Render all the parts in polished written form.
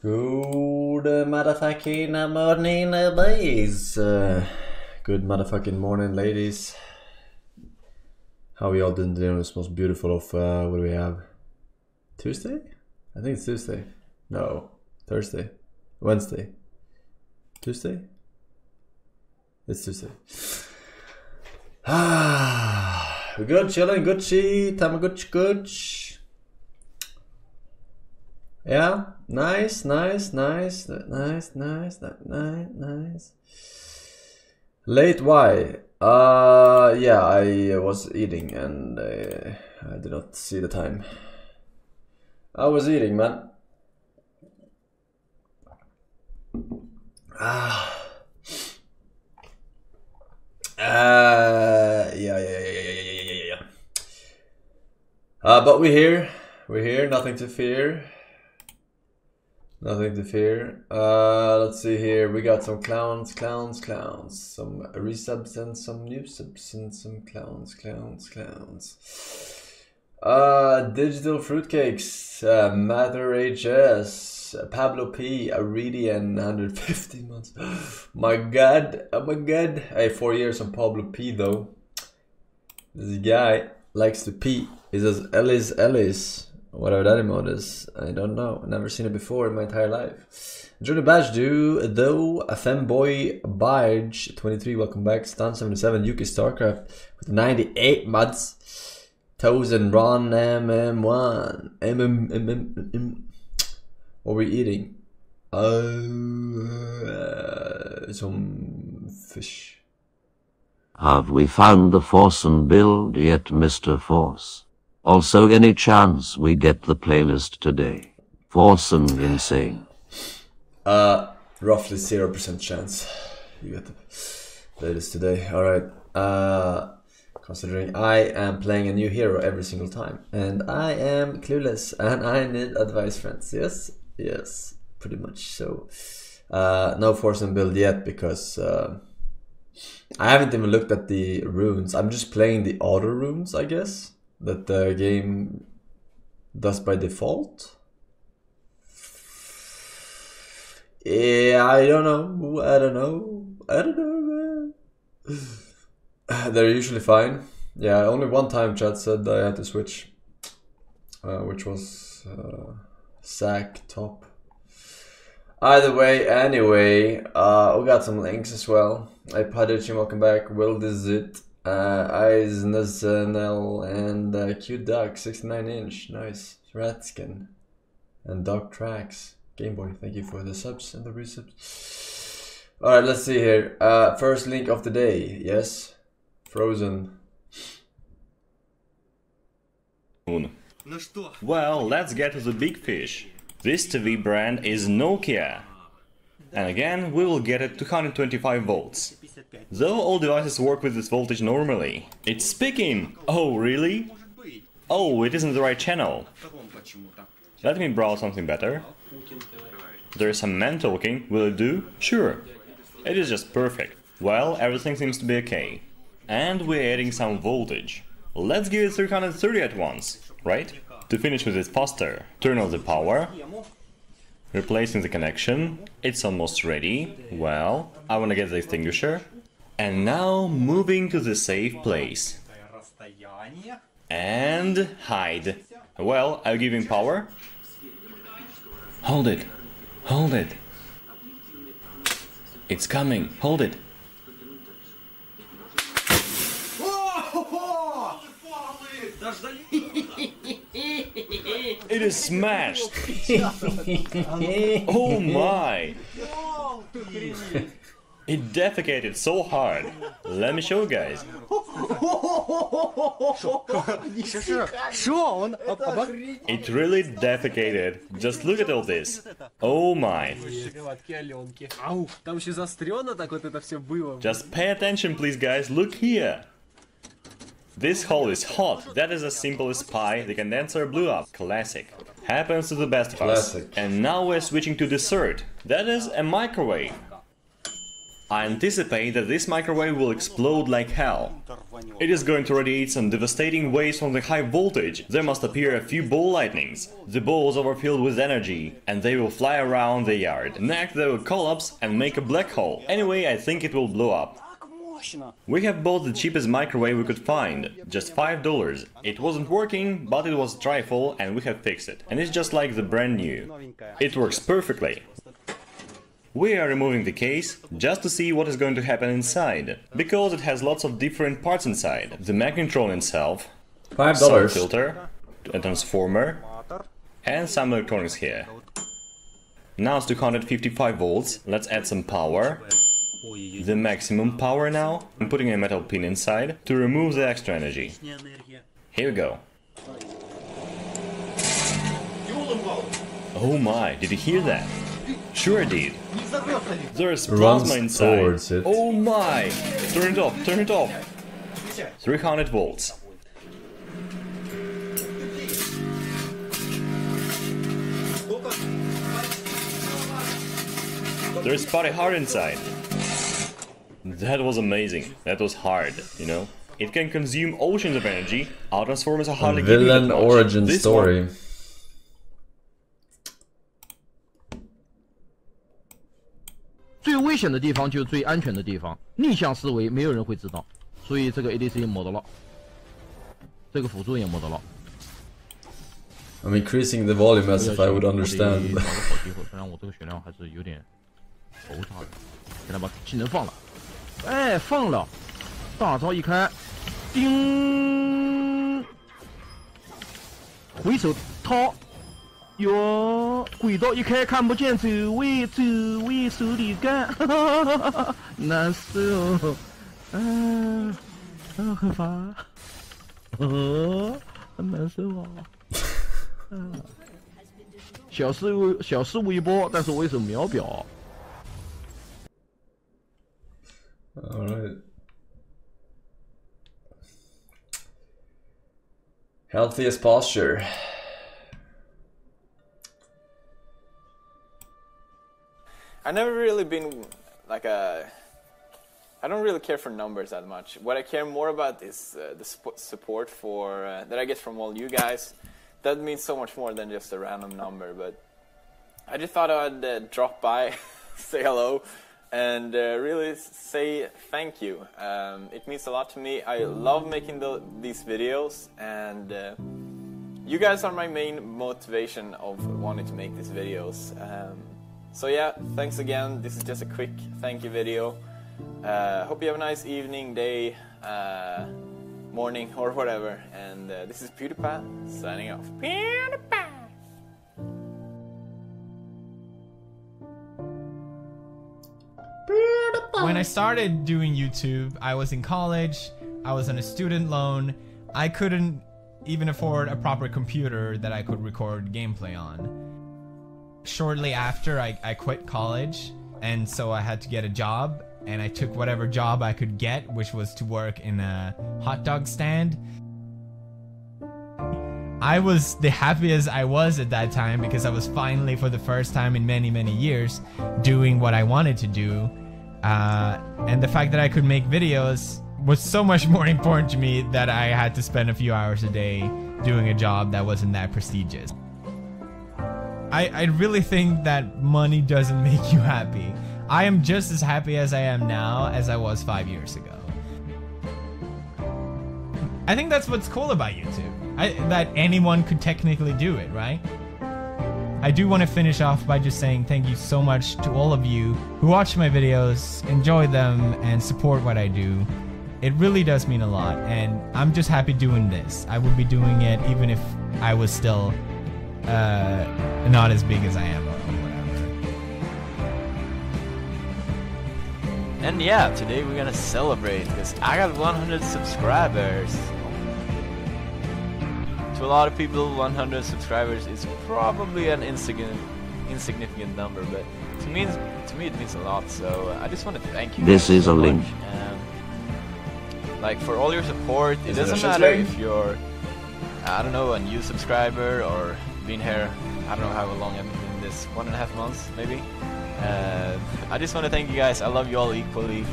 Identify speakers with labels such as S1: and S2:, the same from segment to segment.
S1: Good motherfucking morning, boys. Good motherfucking morning, ladies. How are we all doing today on this most beautiful of, what do we have? Tuesday? I think it's Tuesday. No, Thursday. Wednesday. Tuesday? It's Tuesday. We're good, chilling, Gucci, Tamagotchi. Yeah, nice. Late, why? Yeah, I was eating and I did not see the time. I was eating, man. Yeah. But we're here, nothing to fear. Nothing to fear. Let's see here. We got some clowns. Some resubs and some new subs and some clowns. Digital fruitcakes. Mather HS. Pablo P. Aridian 150 months. My god. Oh my god. Hey, 4 years on Pablo P though. This guy likes to pee. He says Ellis. Whatever that emote is, I don't know. I've never seen it before in my entire life. Enjoy the badge, dude. Though a femboy Barge 23, welcome back. Stan 77, UK StarCraft with 98 mods. Tozen Ron MM1. What are we eating? Some fish.
S2: Have we found the Forsen build yet, Mr. Force? Also, any chance we get the playlist today? Forsen insane.
S1: Roughly 0% chance you get the playlist today. Alright. Considering I am playing a new hero every single time. And I am clueless and I need advice, friends. Yes, pretty much so. No Forsen build yet because I haven't even looked at the runes. I'm just playing the auto runes, I guess, that the game does by default. Yeah, I don't know, man. They're usually fine. Yeah, only one time chat said I had to switch, which was sack top. Either way, anyway, we got some links as well. Hey, Padichi, welcome back. Will this it? Eyes Nazel and Cute Duck 69-inch, nice. Ratskin and Dog Tracks. Gameboy, thank you for the subs and the resubs. Alright, let's see here. First link of the day, yes. Frozen.
S3: Well, let's get to the big fish. This TV brand is Nokia. And again, we will get it 225 volts. Though all devices work with this voltage normally. It's speaking! Oh, really? Oh, it isn't the right channel. Let me browse something better. There is some man talking. Will it do? Sure. It is just perfect. Well, everything seems to be okay. And we're adding some voltage. Let's give it 330 at once, right? To finish with this poster, turn off the power. Replacing the connection. It's almost ready. Well, I wanna get the extinguisher. And now moving to the safe place. And hide. Well, I'll give him power. Hold it. It's coming. Hold it. It is smashed. Oh my. It defecated so hard. Let me show you guys. It really defecated. Just look at all this. Oh my. Just pay attention, please, guys. Look here. This hole is hot. That is as simple as pie. The condenser blew up. Classic. Happens to the best of us. And now we're switching to dessert. That is a microwave. I anticipate that this microwave will explode like hell. It is going to radiate some devastating waves from the high voltage. There must appear a few ball lightnings. The balls are filled with energy, and they will fly around the yard. Next they will collapse and make a black hole. Anyway, I think it will blow up. We have bought the cheapest microwave we could find, just $5. It wasn't working, but it was a trifle and we have fixed it. And it's just like the brand new. It works perfectly. We are removing the case just to see what is going to happen inside, because it has lots of different parts inside. The Mac control itself,
S1: $5.
S3: some filter, a transformer, and some electronics here. Now it's 255 volts, let's add some power. The maximum power now. I'm putting a metal pin inside to remove the extra energy. Here we go. Oh my, did you hear that? Sure I did. There is plasma inside. Oh my! Turn it off, turn it off. 300 volts. There is spotty hard inside. That was amazing. That was hard, you know. It can consume oceans of energy. Our transformers are hardly giving that much.
S1: Villain origin story.
S4: 最危险的地方就是最安全的地方，逆向思维没有人会知道，所以这个 ADC 摸到了，这个辅助也摸到了。
S1: I'm increasing the volume as if I would understand.
S4: 找个好机会，虽然我这个血量还是有点头大的，现在把技能放了，哎，放了，大招一开，叮，回手掏。 哟，轨道一开看不见，走位手里干，难受，很烦，很难受啊。小事微波，但是我也是秒表。
S1: All right. Healthiest posture.
S5: I've never really been like a... I don't really care for numbers that much. What I care more about is the support for that I get from all you guys. That means so much more than just a random number, but I just thought I'd drop by, say hello, and really say thank you. It means a lot to me. I love making these videos, and you guys are my main motivation of wanting to make these videos. So yeah, thanks again. This is just a quick thank you video. Hope you have a nice evening, day, morning, or whatever. And this is PewDiePie signing off. PewDiePie!
S6: When I started doing YouTube, I was in college, I was on a student loan, I couldn't even afford a proper computer that I could record gameplay on. Shortly after, I quit college, and so I had to get a job, and I took whatever job I could get, which was to work in a hot dog stand. I was the happiest I was at that time because I was finally, for the first time in many, many years, doing what I wanted to do. And the fact that I could make videos was so much more important to me that I had to spend a few hours a day doing a job that wasn't that prestigious. I really think that money doesn't make you happy. I am just as happy as I am now as I was 5 years ago. I think that's what's cool about YouTube. That anyone could technically do it, right? I do want to finish off by just saying thank you so much to all of you who watch my videos, enjoy them, and support what I do. It really does mean a lot, and I'm just happy doing this. I would be doing it even if I was still not as big as I am or whatever.
S5: And yeah, today we're gonna celebrate because I got 100 subscribers. To a lot of people, 100 subscribers is probably an insignificant number, but to me it means a lot. So I just want to thank you.
S2: This is
S5: so
S2: a link.
S5: Like for all your support. It doesn't matter if you're, I don't know, a new subscriber or been here, I don't know how long I've been doing this 1.5 months, maybe. I just want to thank you guys. I love you all equally.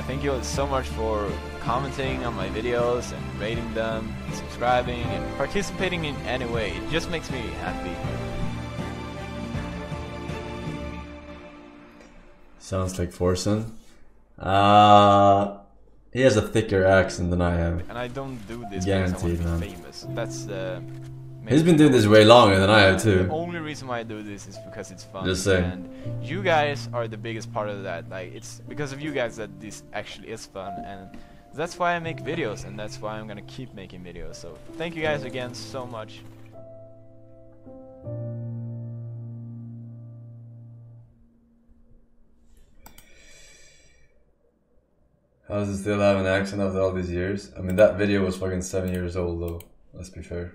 S5: Thank you so much for commenting on my videos and rating them, and subscribing, and participating in any way. It just makes me happy.
S1: Sounds like Forsen. He has a thicker accent than I have.
S5: And I don't do this
S1: Guaranteed,
S5: because I want to
S1: man.
S5: be famous. That's the
S1: He's been doing this way longer than I have
S5: The
S1: too.
S5: only reason why I do this is because it's fun.
S1: Just saying.
S5: And you guys are the biggest part of that. Like, it's because of you guys that this actually is fun, and that's why I make videos, and that's why I'm gonna keep making videos. So thank you guys again so much.
S1: How does it still have an accent after all these years? I mean, that video was fucking 7 years old though, let's be fair.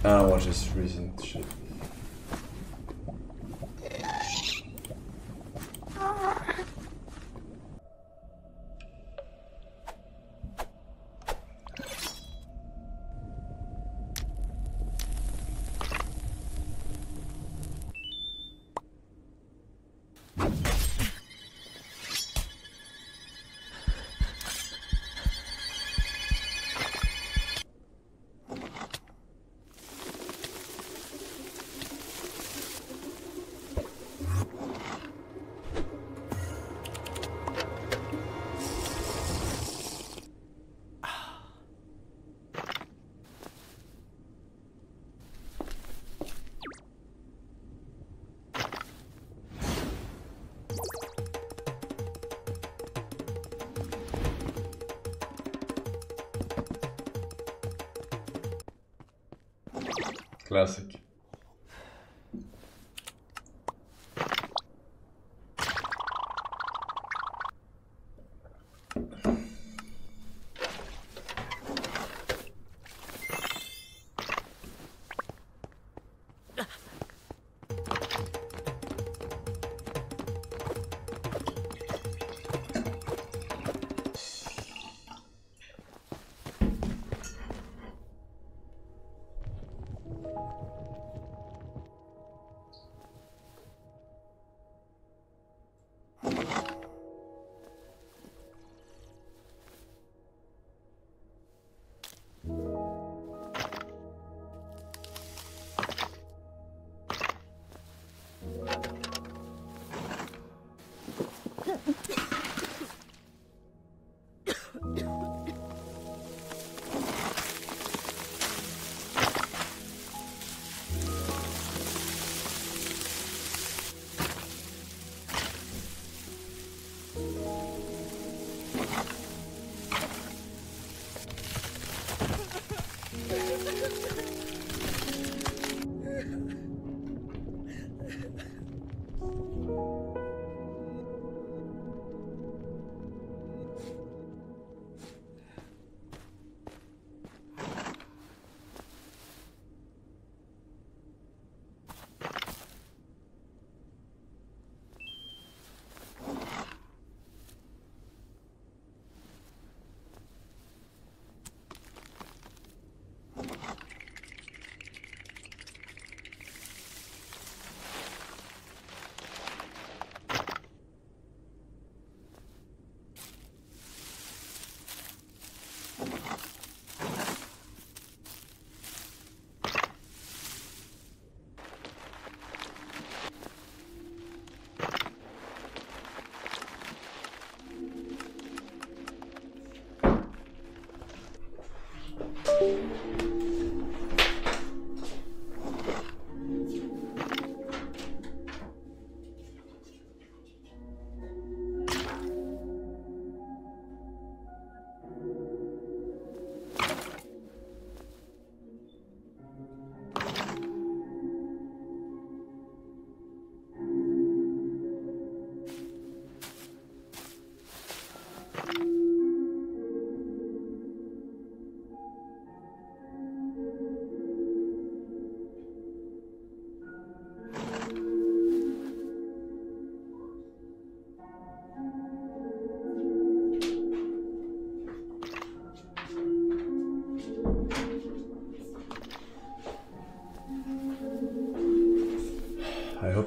S1: I don't watch this recent shit. Classic.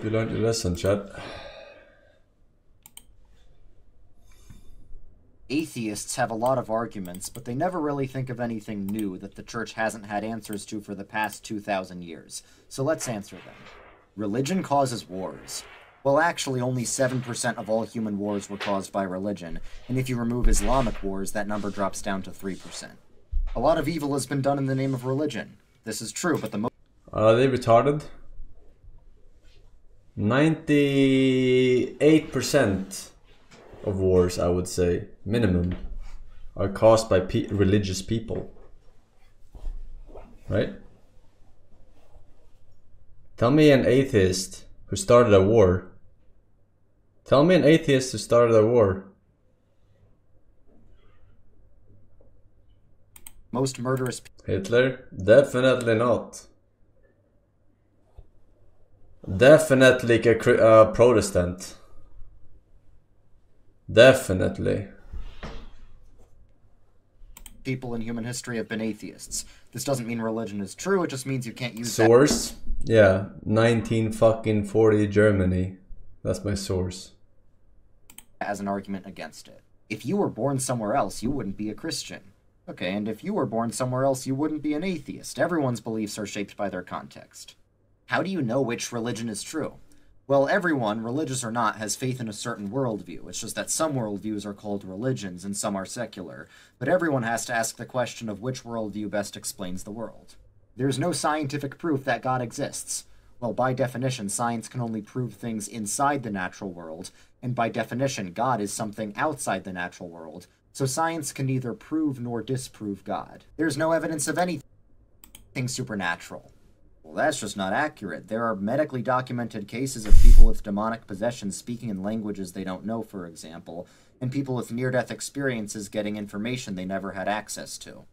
S1: hope you learned your lesson, chat.
S7: Atheists have a lot of arguments, but they never really think of anything new that the church hasn't had answers to for the past 2,000 years. So let's answer them. Religion causes wars. Well, actually, only 7% of all human wars were caused by religion, and if you remove Islamic wars, that number drops down to 3%. A lot of evil has been done in the name of religion. This is true, but the most...
S1: Are they retarded? 98% of wars, I would say, minimum, are caused by religious people. Right? Tell me an atheist who started a war. Tell me an atheist who started a war.
S7: Most murderous...
S1: Hitler? Definitely not. Definitely a Protestant. Definitely.
S7: People in human history have been atheists. This doesn't mean religion is true, it just means you can't use
S1: source? Yeah, 1940 Germany. That's my source.
S7: As an argument against it. If you were born somewhere else, you wouldn't be a Christian. Okay, and if you were born somewhere else, you wouldn't be an atheist. Everyone's beliefs are shaped by their context. How do you know which religion is true? Well, everyone, religious or not, has faith in a certain worldview. It's just that some worldviews are called religions and some are secular. But everyone has to ask the question of which worldview best explains the world. There's no scientific proof that God exists. Well, by definition, science can only prove things inside the natural world, and by definition, God is something outside the natural world. So science can neither prove nor disprove God. There's no evidence of anything supernatural. Well, that's just not accurate. There are medically documented cases of people with demonic possession speaking in languages they don't know, for example, and people with near-death experiences getting information they never had access to.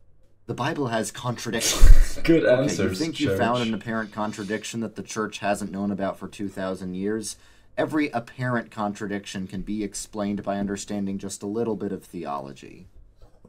S7: The Bible has contradictions.
S1: Good
S7: Okay,
S1: answers,
S7: you think you found an apparent contradiction that the church hasn't known about for 2,000 years? Every apparent contradiction can be explained by understanding just a little bit of theology.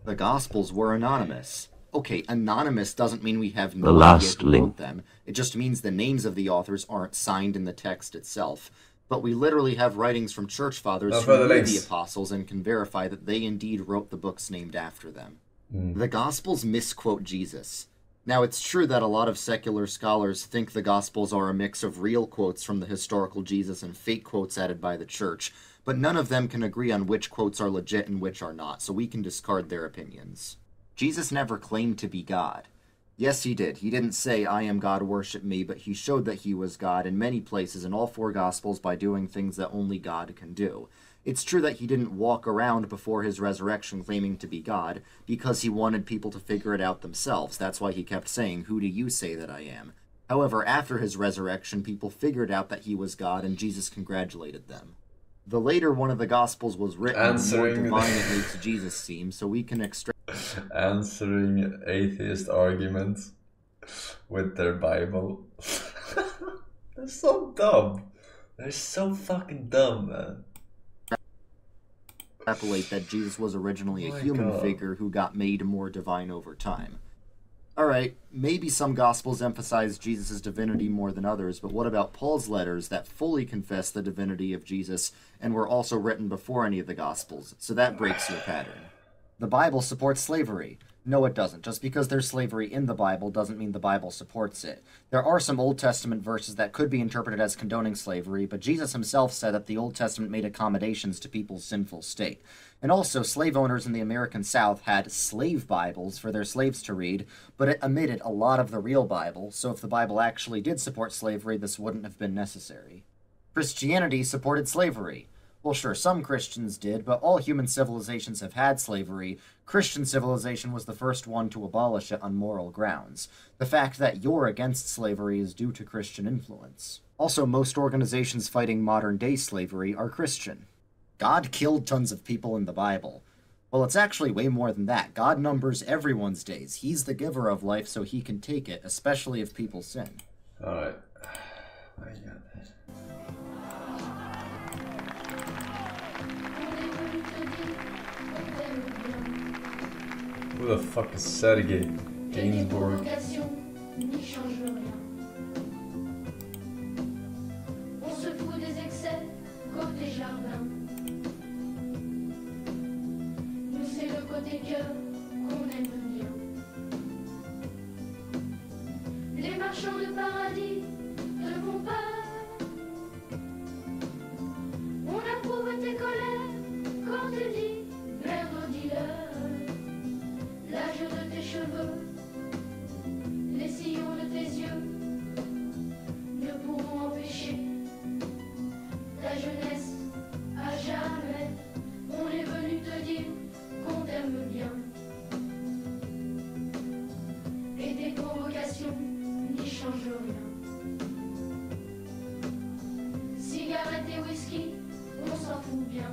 S7: The Gospels were anonymous. Okay, anonymous doesn't mean we have no idea who wrote them. It just means the names of the authors aren't signed in the text itself. But we literally have writings from church fathers who knew the apostles and can verify that they indeed wrote the books named after them. The Gospels misquote Jesus. Now, it's true that a lot of secular scholars think the Gospels are a mix of real quotes from the historical Jesus and fake quotes added by the church, but none of them can agree on which quotes are legit and which are not, so we can discard their opinions. Jesus never claimed to be God. Yes, he did. He didn't say, "I am God, worship me," but he showed that he was God in many places in all four Gospels by doing things that only God can do. It's true that he didn't walk around before his resurrection claiming to be God, because he wanted people to figure it out themselves. That's why he kept saying, "Who do you say that I am?" However, after his resurrection, people figured out that he was God, and Jesus congratulated them. The later one of the Gospels was written, the more divine it makes Jesus seem, so we can extract...
S1: Answering atheist arguments with their Bible. They're so dumb. They're so fucking dumb, man.
S7: Extrapolate that Jesus was originally a human figure who got made more divine over time. Alright, maybe some Gospels emphasize Jesus' divinity more than others, but what about Paul's letters that fully confess the divinity of Jesus and were also written before any of the Gospels? So that breaks your pattern. The Bible supports slavery. No, it doesn't. Just because there's slavery in the Bible doesn't mean the Bible supports it. There are some Old Testament verses that could be interpreted as condoning slavery, but Jesus himself said that the Old Testament made accommodations to people's sinful state. And also, slave owners in the American South had slave Bibles for their slaves to read, but it omitted a lot of the real Bible, so if the Bible actually did support slavery, this wouldn't have been necessary. Christianity supported slavery. Well, sure, some Christians did, but all human civilizations have had slavery. Christian civilization was the first one to abolish it on moral grounds. The fact that you're against slavery is due to Christian influence. Also, most organizations fighting modern-day slavery are Christian. God killed tons of people in the Bible. Well, it's actually way more than that. God numbers everyone's days. He's the giver of life, so he can take it, especially if people sin.
S1: Alright. My God. Who the fuck is Sergei Gainsbourg?
S8: On se tes cœurs qu'on aime bien. Les marchands de paradis te font peur. On approuve tes colères quand tu dis merde au dealer. L'âge de tes cheveux, les sillons de tes yeux ne pourront empêcher ta jeunesse à jamais. On est venu te dire qu'on t'aime bien. Et tes provocations n'y changent rien. Cigarettes et whisky, on s'en fout bien.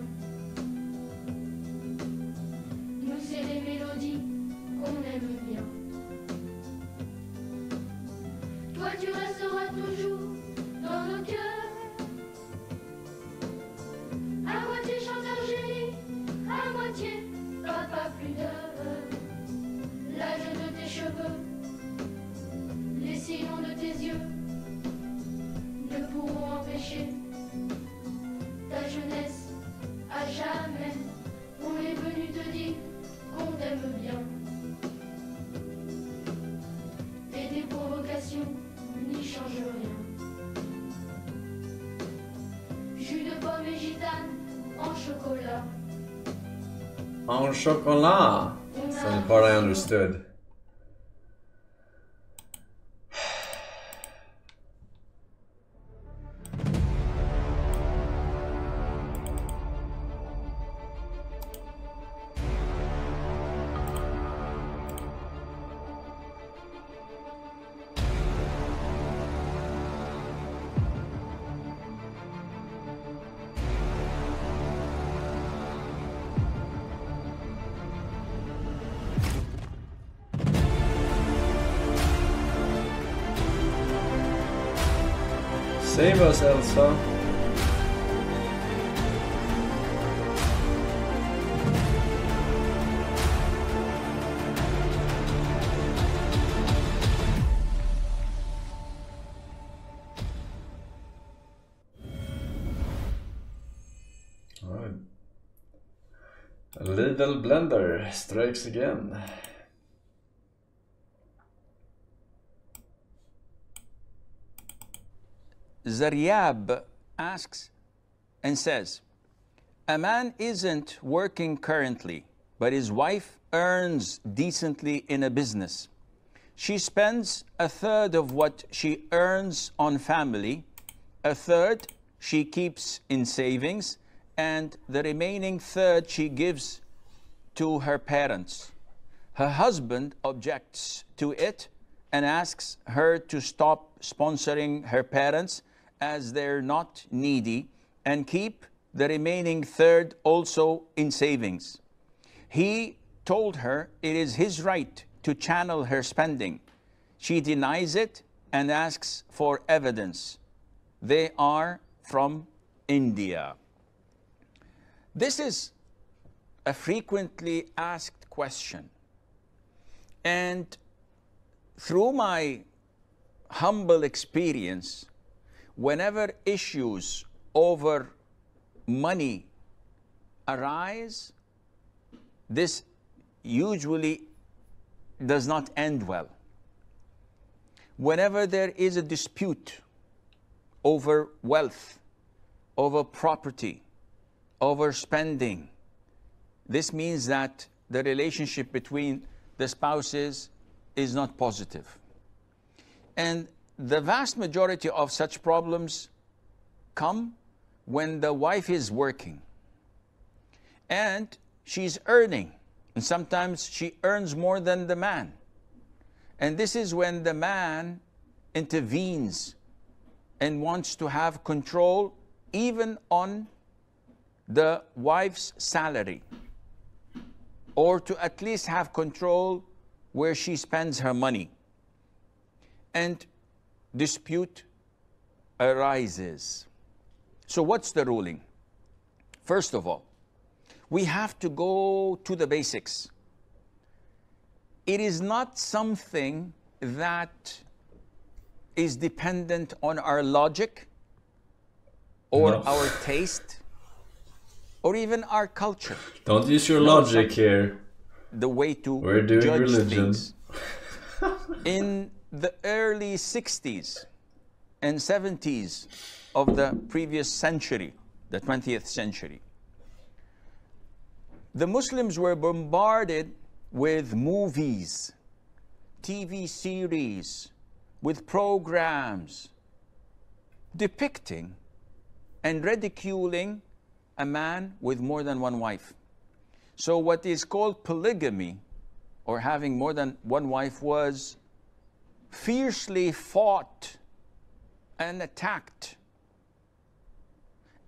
S8: Nous c'est les mélodies qu'on aime bien. Toi tu resteras toujours dans nos cœurs. À moitié chanteur génie, à moitié papa pudeur. L'âge de tes cheveux, les sillons de tes yeux ne pourront empêcher ta jeunesse à jamais. On est venu te dire qu'on t'aime bien. Et tes provocations n'y changent rien. Jus de pomme et gitane en chocolat.
S1: En chocolat. That's the only part I understood. Save us, Elsa. Alright. A little blender strikes again.
S9: Zaryab asks and says, a man isn't working currently, but his wife earns decently in a business. She spends a third of what she earns on family, a third she keeps in savings, and the remaining third she gives to her parents. Her husband objects to it and asks her to stop sponsoring her parents as they're not needy, and keep the remaining third also in savings. He told her it is his right to channel her spending. She denies it and asks for evidence. They are from India. This is a frequently asked question. And through my humble experience, whenever issues over money arise, this usually does not end well. Whenever there is a dispute over wealth, over property, over spending, this means that the relationship between the spouses is not positive. And the vast majority of such problems come when the wife is working and she's earning, and sometimes she earns more than the man. And this is when the man intervenes and wants to have control even on the wife's salary, or to at least have control where she spends her money. And dispute arises. So what's the ruling? First of all, we have to go to the basics. It is not something that is dependent on our logic or our taste or even our culture.
S1: Don't use your logic here.
S9: the way to
S1: We're doing
S9: judge
S1: religion.
S9: things. In the early 60s and 70s of the previous century, the 20th century, the Muslims were bombarded with movies, TV series, with programs depicting and ridiculing a man with more than one wife. So what is called polygamy, or having more than one wife, was fiercely fought and attacked.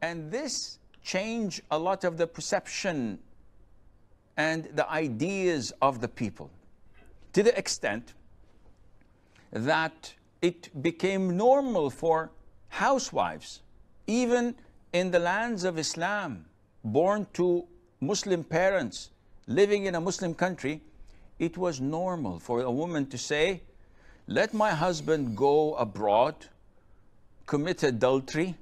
S9: And this changed a lot of the perception and the ideas of the people, to the extent that it became normal for housewives, even in the lands of Islam, born to Muslim parents, living in a Muslim country, it was normal for a woman to say, let my husband go abroad, commit adultery,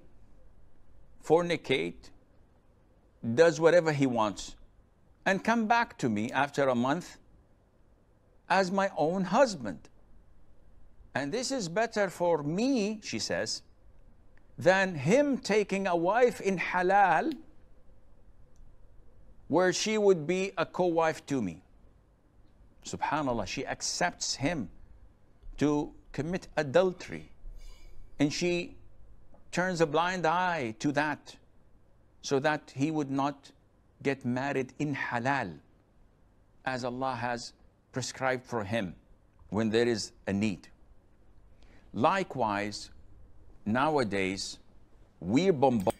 S9: fornicate, does whatever he wants, and come back to me after a month as my own husband. And this is better for me, she says, than him taking a wife in halal, where she would be a co-wife to me. Subhanallah, she accepts him to commit adultery, and she turns a blind eye to that, so that he would not get married in halal, as Allah has prescribed for him when there is a need. Likewise, nowadays, we're bombarded.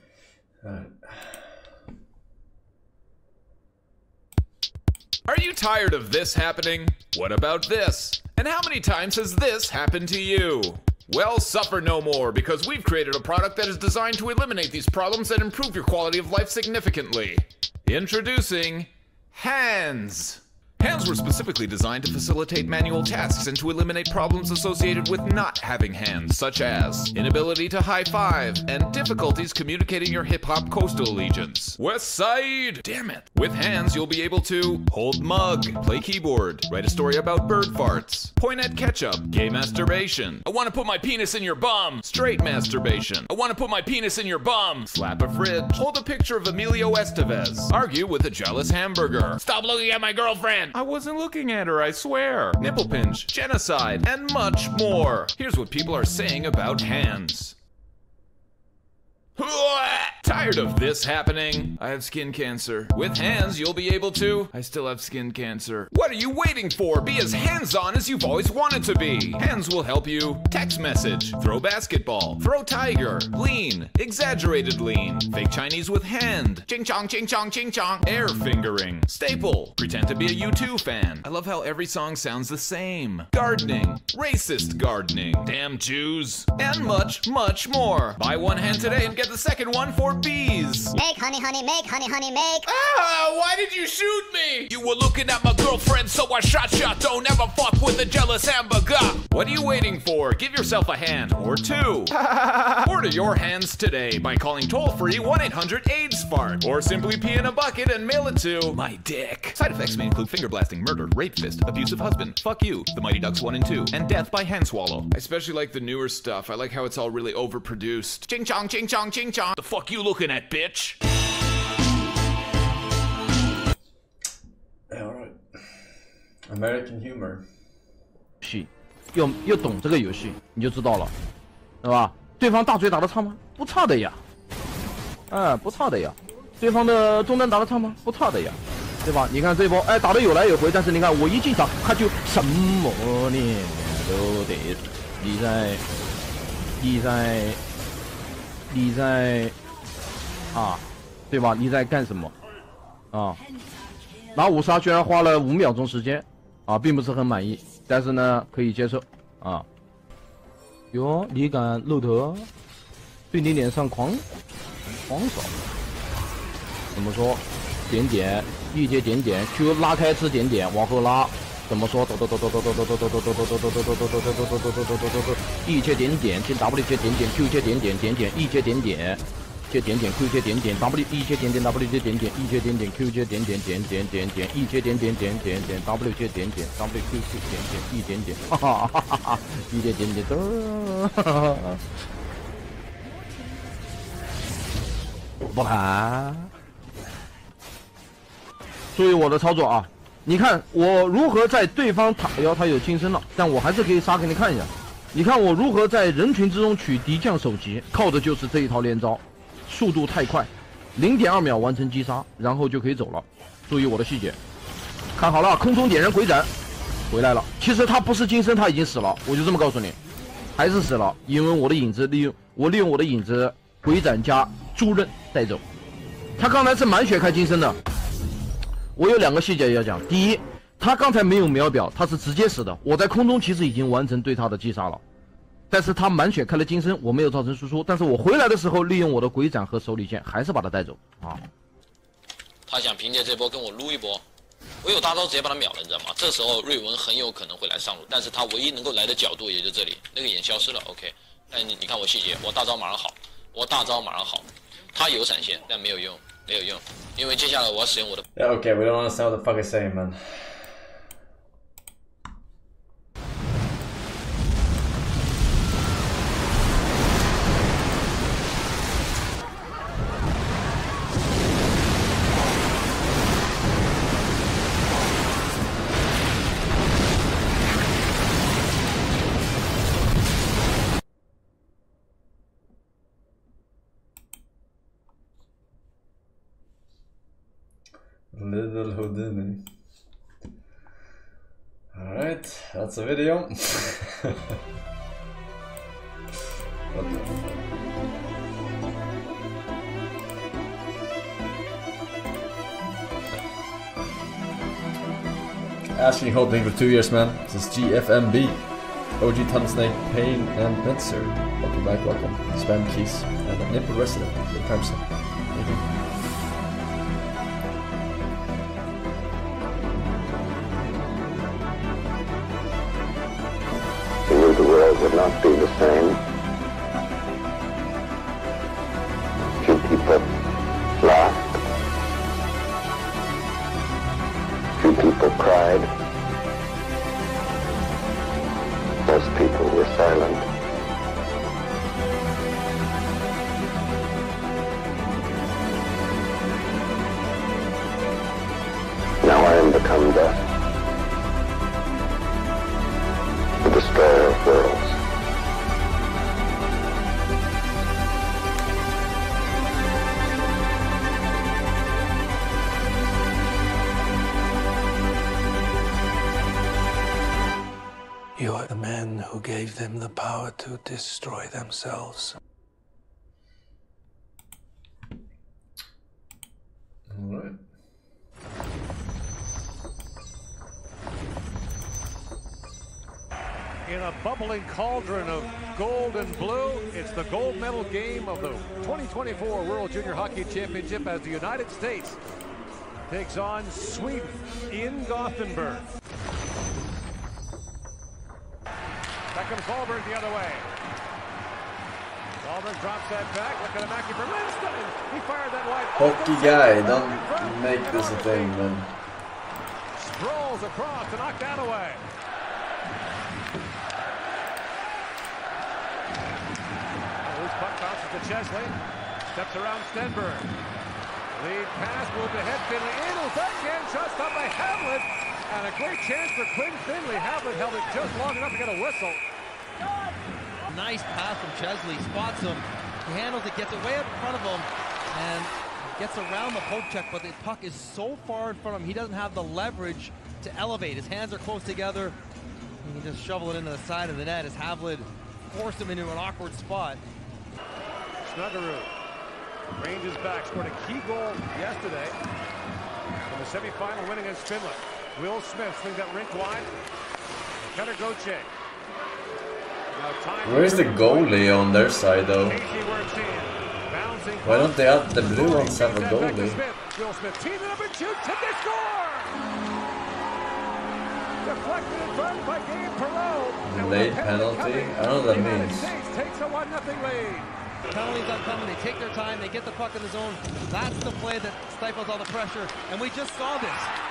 S10: Are you tired of this happening? What about this? And how many times has this happened to you? Well, suffer no more, because we've created a product that is designed to eliminate these problems and improve your quality of life significantly. Introducing Hands. Hands were specifically designed to facilitate manual tasks and to eliminate problems associated with not having hands, such as inability to high-five and difficulties communicating your hip-hop coastal allegiance. West Side! Damn it! With Hands, you'll be able to hold mug, play keyboard, write a story about bird farts, point at ketchup, gay masturbation, I want to put my penis in your bum, straight masturbation, I want to put my penis in your bum, slap a fridge, hold a picture of Emilio Estevez, argue with a jealous hamburger, stop looking at my girlfriend, I wasn't looking at her, I swear. Nipple pinch, genocide, and much more. Here's what people are saying about Hands. Tired of this happening? I have skin cancer. With Hands, you'll be able to... I still have skin cancer. What are you waiting for? Be as hands-on as you've always wanted to be. Hands will help you text message, throw basketball, throw tiger, lean, exaggerated lean, fake Chinese with hand, ching chong, ching chong, ching chong, air fingering, staple, pretend to be a U2 fan. I love how every song sounds the same. Gardening, racist gardening, damn Jews, and much, much more. Buy one hand today and get the second one for bees.
S11: Make honey, honey, make honey, honey, make.
S10: Ah, why did you shoot me? You were looking at my girlfriend, so I shot. Don't ever fuck with a jealous hamburger. What are you waiting for? Give yourself a hand or two. Order your Hands today by calling toll-free 1-800-AIDS-FART or simply pee in a bucket and mail it to my dick. Side effects may include finger blasting, murder, rape fist, abusive husband, fuck you, the Mighty Ducks 1 and 2, and death by hand swallow. I especially like the newer stuff. I like how it's all really overproduced. Ching chong, ching chong, ching chong. The fuck you looking at, bitch?
S1: Alright. American humor.
S4: 又懂这个游戏，你就知道了，对吧？对方大嘴打得差吗？不差的呀，不差的呀。对方的中单打得差吗？不差的呀，对吧？你看这波，打得有来有回，但是你看我一进场，他就什么念都得，你在对吧？你在干什么啊？拿5杀居然花了5秒钟时间并不是很满意，但是呢可以接受哟，你敢露头，对你脸上狂扫，怎么说？点点，一阶点点 ，Q 拉开吃点点，往后拉，怎么说？一阶点点，进 W 阶点点 ，Q 阶点点点点，一阶点点，切点点 Q 切点点 W E 切点点 W 切点点 E 切点点 Q 切点点点点点点 E 切点点点点点 W 切点点 W Q 切点点 E 点点，哈哈哈哈哈 E 切点点不盘。注意我的操作啊！你看我如何在对方塔腰，他有金身了，但我还是可以杀给你看一下。你看我如何在人群之中取敌将首级，靠的就是这一套连招。速度太快，0.2秒完成击杀，然后就可以走了。注意我的细节，看好了，空中点燃鬼斩，回来了。其实他不是金身，他已经死了，我就这么告诉你，还是死了，因为我的影子利用我的影子鬼斩加猪刃带走。他刚才是满血开金身的，我有2个细节要讲。第一，他刚才没有秒表，他是直接死的。我在空中其实已经完成对他的击杀了。但是他满血开了金身，我没有造成输出，但是我回来的时候利用我的鬼斩和手里剑，还是把他带走啊。
S12: 他想凭借这波跟我撸一波，我有大招直接把他秒了，你知道吗？这时候瑞文很有可能会来上路，但是他唯一能够来的角度也就这里，那个眼消失了 ，OK。但你看我细节，我大招马上好，他有闪现，但没有用，因为接下来我要使用我的。
S1: Yeah, okay, we don't understand what the fuck he's saying, man. Little Houdini. Alright, that's a video. What the fuck? Asking hoping for 2 years, man. This is GFMB. OG Tunnelsnake, Pain, and Benzer. Welcome back, welcome. Spam keys. And a nipple resident. Good time, sir. Thank you.
S2: The world would not be the same. Few people laughed. Few people cried. Most people were silent. Now I am become death. The destroyer of worlds.
S13: You are the men who gave them the power to destroy themselves.
S1: All right.
S14: In a bubbling cauldron of gold and blue, it's the gold medal game of the 2024 World Junior Hockey Championship as the United States takes on Sweden in Gothenburg. Back comes Wahlberg the other way. Wahlberg drops that back, looking at Mackey for Lindstein. He fired that wide.
S1: Hockey guy, don't make this a thing, man.
S14: Strolls across to knock that away. Puck bounces to Chesley. Steps around Stenberg. Lead pass, moved ahead. Finley in. Backhand shot stopped by Havlet. And a great chance for Quinn Finley. Havlet held it just long enough to get a whistle.
S15: Nice pass from Chesley. Spots him. He handles it, gets it way up in front of him, and gets around the poke check, but the puck is so far in front of him, he doesn't have the leverage to elevate. His hands are close together. He can just shovel it into the side of the net as Havlet forced him into an awkward spot.
S14: Snuggerud ranges back, scored a key goal yesterday in the semifinal win against Finland. Will Smith swings that rink wide. Cutter Gauthier.
S1: Where's the goalie on their side though? Why don't they have the blue ones have a goalie?
S14: Will Smith teamed it up and shoots and they score! Deflected in front by Gabe Perreault.
S1: Delayed penalty? I don't know what that means.
S14: Takes a 1-0 lead.
S15: Penalties are coming. They take their time. They get the puck in the zone. That's the play that stifles all the pressure. And we just saw this.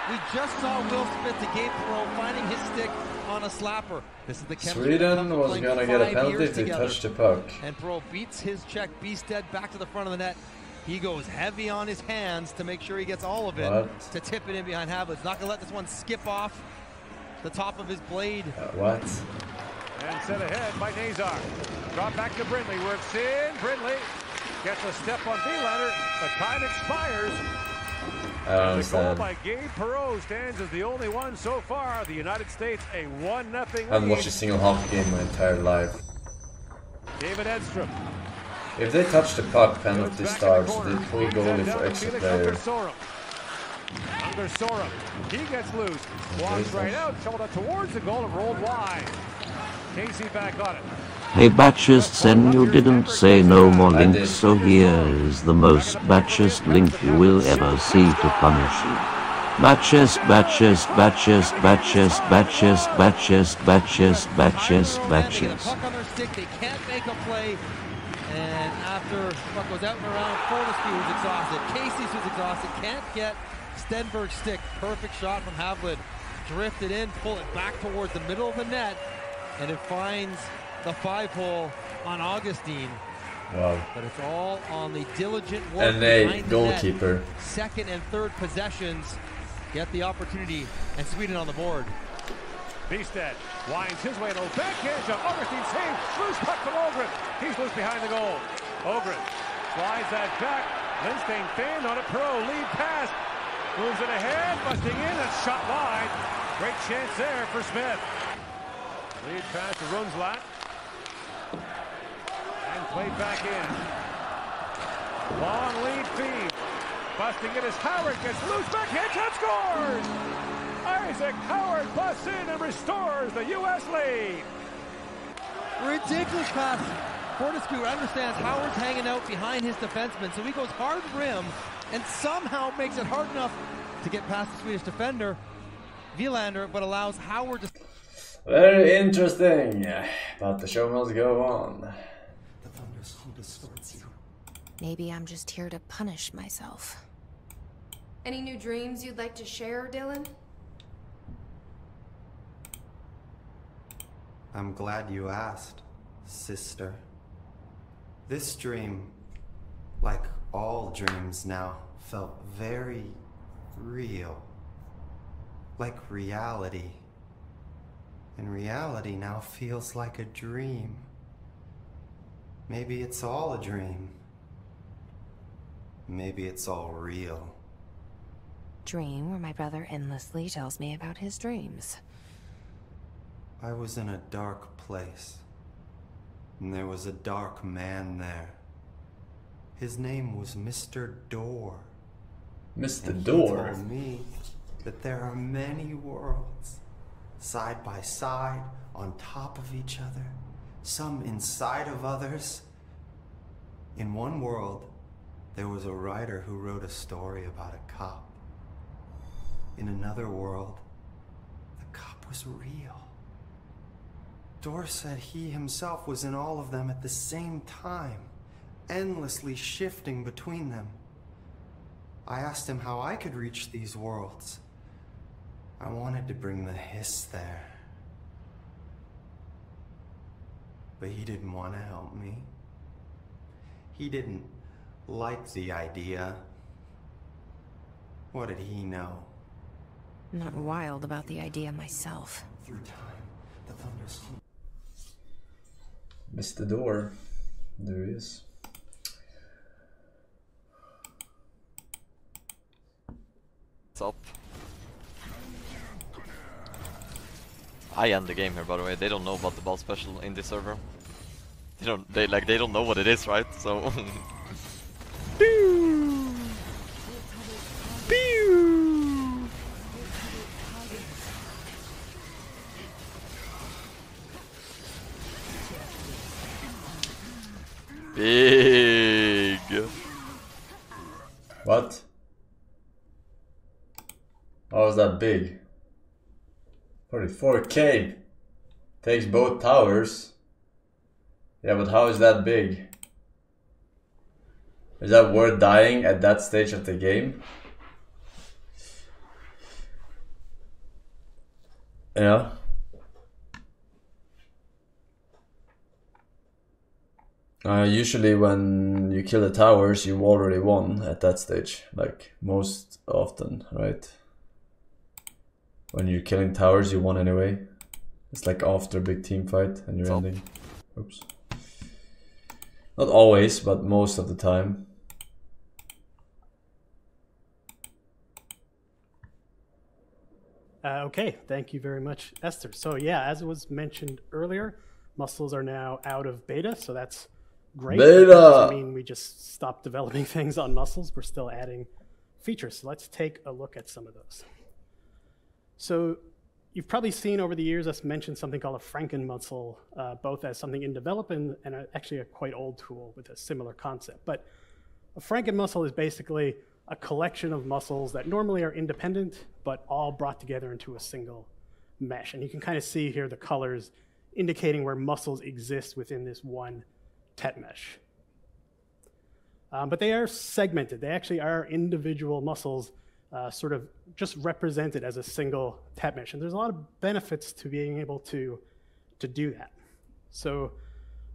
S15: We just saw Will Smith to Gabe Perreault finding his stick on a slapper. This is the
S1: Sweden was gonna get a penalty if they touched the puck.
S15: And Perreault beats his check. Beasted back to the front of the net. He goes heavy on his hands to make sure he gets all of it. To tip it in behind Havlic's. Not gonna let this one skip off the top of his blade.
S1: What?
S14: And set ahead by Nazar. Drop back to Brindley. Works in. Brindley gets a step on Vilander. The time expires.
S1: I don't
S14: The goal
S1: understand.
S14: by Gabe Perreault stands as the only one so far. The United States a 1-0
S1: I haven't watched a
S14: lead.
S1: single hockey game my entire life.
S14: David Edstrom.
S1: If they touch the puck, penalty starts. They pull goalie for extra player.
S14: Under Sorum. He gets loose. Walks right out. Shoulder towards the goal and rolled wide. Casey back on it.
S2: Hey Batchest, you didn't say no more links, so here is the most Batchest link you will ever see to punish you. Batchest, Batchest, Batchest, Batchest, Batchest, Batchest, Batchest, Batchest, Batchest.
S15: Puck on their stick. They can't make a play. And after the puck goes out and around, Fortescue is exhausted. Casey's who's exhausted. Can't get Stenberg's stick. Perfect shot from Havlin. Drifted in, pull it back towards the middle of the net, and it finds the 5-hole on Augustine.
S1: Wow.
S15: But it's all on the diligent work
S1: And a
S15: behind the
S1: goalkeeper.
S15: net. Second and third possessions get the opportunity, and Sweden on the board.
S14: Beasted winds his way to a backhand shot. Augustine saved. Loose puck from Ogren. He's loose behind the goal. Ogren slides that back. Lindstein fanned on it. Perreault lead pass. Moves it ahead. Busting in and shot wide. Great chance there for Smith. Lead pass to Runzlat. And played back in. Long lead feed. Busting it as Howard gets loose. Backhand shot scores! Isaac Howard busts in and restores the U.S. lead.
S15: Ridiculous pass. Fortescue understands Howard's hanging out behind his defenseman, so he goes hard rim and somehow makes it hard enough to get past the Swedish defender, Vilander, but allows Howard to...
S1: Very interesting, but the show must go on.
S16: Maybe I'm just here to punish myself.
S8: Any new dreams you'd like to share, Dylan?
S17: I'm glad you asked, sister. This dream, like all dreams now, felt very real. Like reality. And reality now feels like a dream. Maybe it's all a dream. Maybe it's all real.
S16: Dream where my brother endlessly tells me about his dreams.
S17: I was in a dark place, and there was a dark man there. His name was Mr. Door.
S1: Mr.
S17: And
S1: Door?
S17: He told me that there are many worlds, side by side, on top of each other, some inside of others. In one world, there was a writer who wrote a story about a cop. In another world, the cop was real. Door said he himself was in all of them at the same time, endlessly shifting between them. I asked him how I could reach these worlds. I wanted to bring the hiss there. But he didn't want to help me. He didn't like the idea. What did he know?
S16: I'm not wild about the idea myself.
S17: Through time, the thunder's...
S1: Mr. Door. There he is.
S18: What's up? I end the game here, by the way. They don't know about the ball special in this server. They don't know what it is, right? So Pew! Pew! Big.
S1: What? How is that big? 44k. Takes both towers. Yeah, but how is that big? Is that worth dying at that stage of the game? Yeah. Usually when you kill the towers, you already won at that stage. Like, most often, right? When you're killing towers, you won anyway. It's like after a big team fight and you're ending. Oops. Not always, but most of the time.
S19: Okay, thank you very much, Esther. So yeah, as was mentioned earlier, muscles are now out of beta, so that's great.
S1: Beta!
S19: That doesn't mean we just stopped developing things on muscles. We're still adding features. So let's take a look at some of those. So you've probably seen over the years us mention something called a Franken muscle, both as something in development and actually a quite old tool with a similar concept. But a Franken muscle is basically a collection of muscles that normally are independent, but all brought together into a single mesh. And you can kind of see here the colors indicating where muscles exist within this one tet mesh. But they are segmented. They actually are individual muscles sort of just represented as a single tet mesh. And there's a lot of benefits to being able to do that. So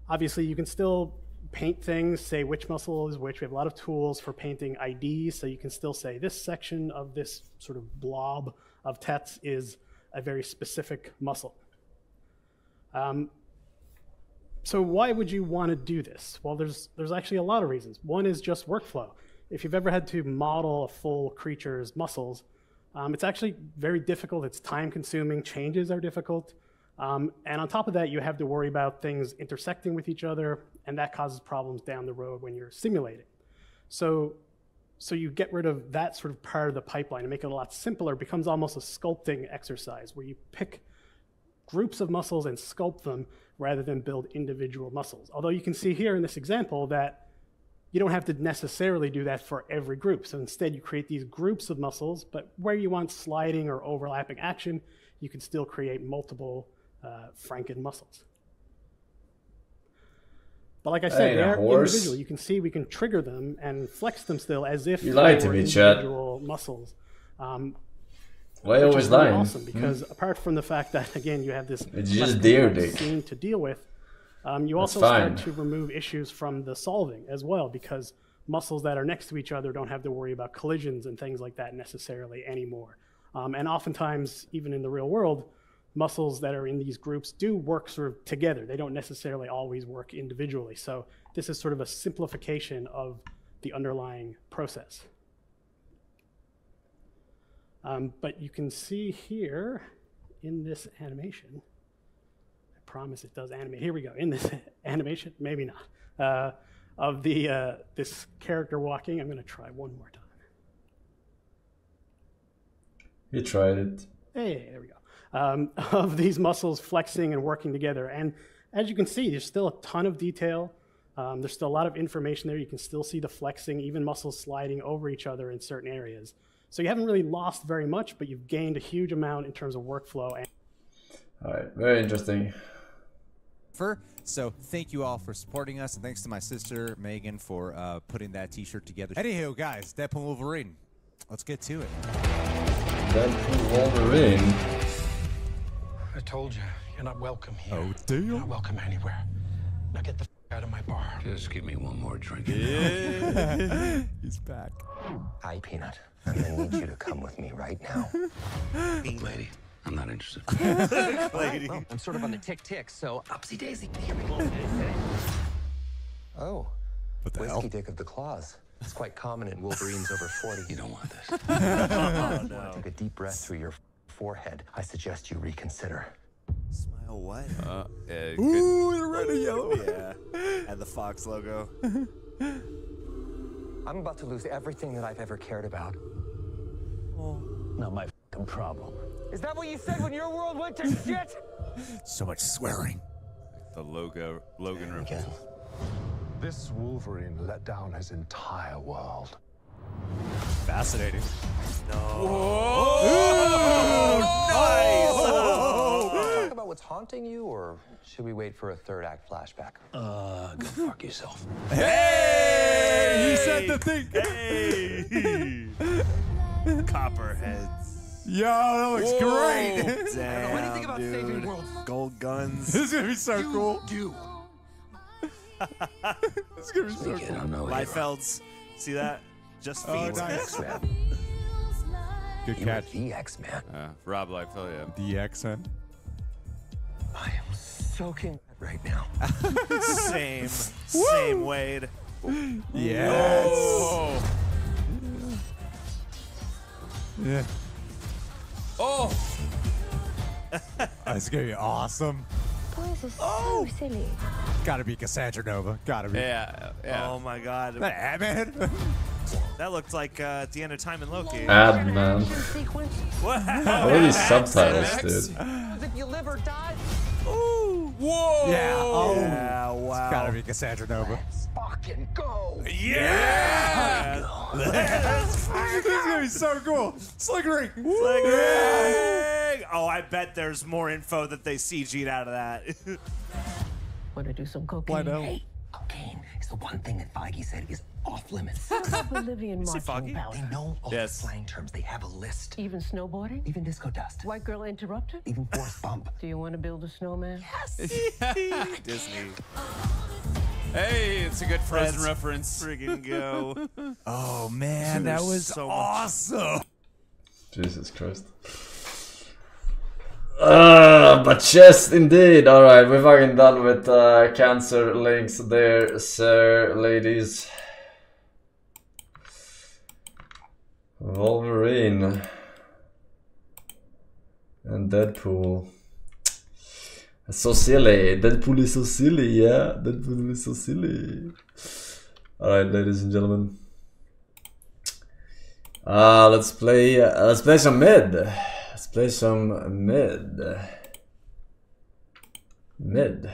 S19: obviously you can still paint things, say which muscle is which. We have a lot of tools for painting IDs, so you can still say this section of this sort of blob of tets is a very specific muscle. So why would you want to do this? Well, there's actually a lot of reasons. One is just workflow. If you've ever had to model a full creature's muscles, it's actually very difficult. It's time consuming. Changes are difficult. And on top of that, you have to worry about things intersecting with each other, and that causes problems down the road when you're simulating. So you get rid of that sort of part of the pipeline and make it a lot simpler. It becomes almost a sculpting exercise where you pick groups of muscles and sculpt them rather than build individual muscles. Although you can see here in this example that you don't have to necessarily do that for every group. So instead you create these groups of muscles, but where you want sliding or overlapping action, you can still create multiple Franken muscles. But like I said, they are individual. You can see we can trigger them and flex them still as if they were individual muscles.
S1: Why are you always lying?
S19: Awesome, because apart from the fact that, again, you have this scene to deal with, you also start to remove issues from the solving as well, because muscles that are next to each other don't have to worry about collisions and things like that necessarily anymore. And oftentimes, even in the real world, muscles that are in these groups do work sort of together. They don't necessarily always work individually. So this is sort of a simplification of the underlying process. But you can see here in this animation, I promise it does animate. Here we go. In this animation, maybe not, of the this character walking. I'm going to try one more time.
S1: You tried it.
S19: Hey, there we go. Of these muscles flexing and working together. And as you can see, there's still a ton of detail. There's still a lot of information there. You can still see the flexing, even muscles sliding over each other in certain areas. So you haven't really lost very much, but you've gained a huge amount in terms of workflow.
S1: All right, very interesting.
S20: So thank you all for supporting us, and thanks to my sister Megan for putting that t-shirt together. Anywho, guys, Deadpool Wolverine. Let's get to it.
S1: Deadpool Wolverine.
S13: I told you, you're not welcome here.
S20: Oh, damn.
S13: You're not welcome anywhere. Now get the out of my bar.
S21: Just give me one more drink.
S20: Yeah. He's back.
S21: Hi, Peanut. I'm gonna need you to come with me right now. Lady, I'm not interested.
S20: Lady.
S21: Well, I'm sort of on the tick-tick, so upsy daisy. Here we go. Oh,
S20: what the
S21: whiskey
S20: hell?
S21: dick of the claws. It's quite common in Wolverines over 40. You don't want this.
S20: Oh, no.
S21: Take a deep breath through your forehead. I suggest you reconsider.
S20: Smile what?
S21: Ooh,
S20: the red and yellow. Yeah. And the Fox logo.
S21: I'm about to lose everything that I've ever cared about. Oh. Not my f***ing problem. Is that what you said when your world went to shit?
S20: So much swearing. The Logan ripple.
S13: This Wolverine let down his entire world.
S20: Fascinating. No.
S21: Whoa!
S20: Nice!
S21: Talk about what's haunting you, or should we wait for a third act flashback? Go fuck yourself.
S3: Hey!
S20: You said the thing.
S3: Hey! Copperheads.
S20: Yo, that looks great.
S3: Damn,
S21: What do you think about saving
S3: dude.
S21: worlds?
S3: Gold guns.
S20: This is gonna be so cool.
S21: Do.
S20: This is gonna be so cool.
S3: Liefelds. See that? Just feet.
S20: Oh, nice. Good catch.
S21: The X-Man.
S3: Rob Liefeld, yeah.
S20: The X-Men.
S21: I am soaking right now.
S3: Same, Wade.
S20: Yes.
S3: Oh.
S20: Yeah.
S3: Oh.
S20: It's gonna be awesome.
S22: Boys are so silly.
S20: Gotta be Cassandra Nova. Gotta be.
S3: Yeah. Oh my God.
S20: That Ant-Man.
S3: That looked like at the end of Time and Loki.
S1: Man.
S3: What?
S1: What are these subtitles, dude?
S21: If you live or die.
S3: Ooh. Whoa.
S20: Yeah. Oh.
S3: Yeah. Wow.
S20: It's gotta be Cassandra Nova.
S21: Let's fucking go.
S3: Yeah.
S20: This is gonna be so cool. Slickering.
S3: Slickering. Oh, I bet there's more info that they CG'd out of that.
S21: Want to do some cocaine? Hey, cocaine is the one thing that Feige said is off limits.
S22: Bolivian
S3: See
S22: marching
S3: Foggy?
S22: powder.
S21: They know all
S3: Yes.
S21: the slang terms. They have a list.
S22: Even snowboarding?
S21: Even disco dust.
S22: White girl interrupted?
S21: Even force bump.
S22: Do you want to build a snowman?
S21: Yes.
S3: Disney.
S10: Hey, it's a good Frozen
S3: Let's
S10: reference.
S3: Friggin' go.
S20: Oh man, that was
S3: so
S20: awesome.
S1: Jesus Christ. But yes, indeed. Alright, we're fucking done with cancer links there, sir, ladies. Wolverine. And Deadpool. That's so silly. Deadpool is so silly, yeah. Deadpool is so silly. Alright, ladies and gentlemen. Let's play some mid. Let's play some mid. Mid.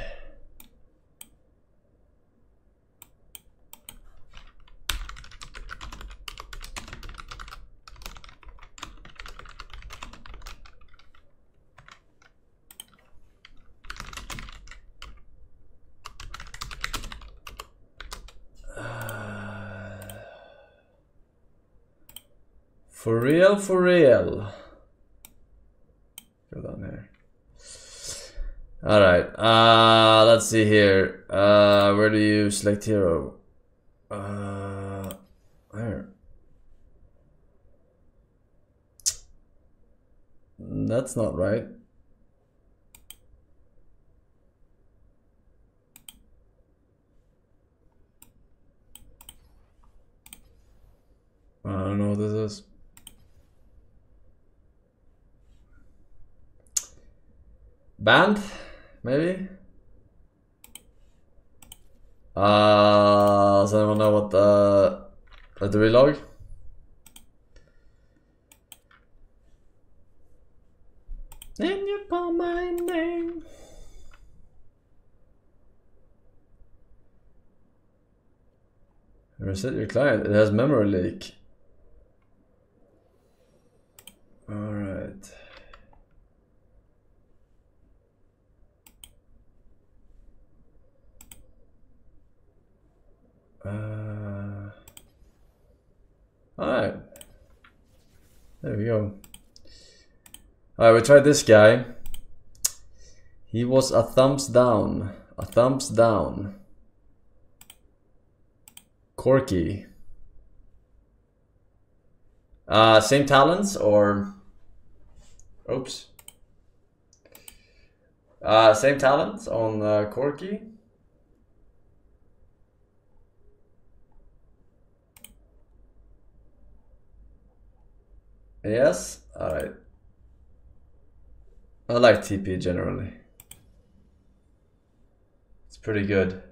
S1: For real, for real. Go down here. Alright, let's see here. Where do you select hero? Where? That's not right. I don't know what this is. Band, maybe. Does anyone know what the relog? Then you call my name. Reset your client. It has memory leak. All right. Alright. There we go. Alright, we tried this guy. He was a thumbs down. A thumbs down. Corky. Same talents or... Oops. Same talents on Corky. Yes, alright. I like TP generally. It's pretty good.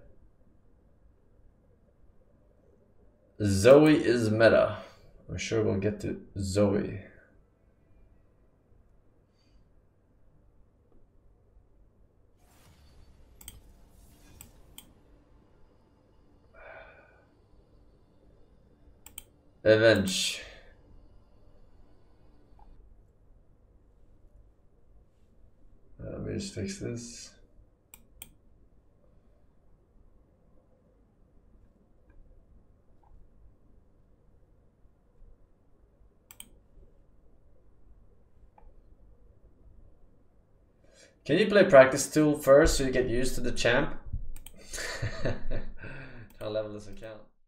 S1: Zoe is meta. I'm sure we'll get to Zoe. Avenge. me just fix this. Can you play practice tool first so you get used to the champ? I'll level this account.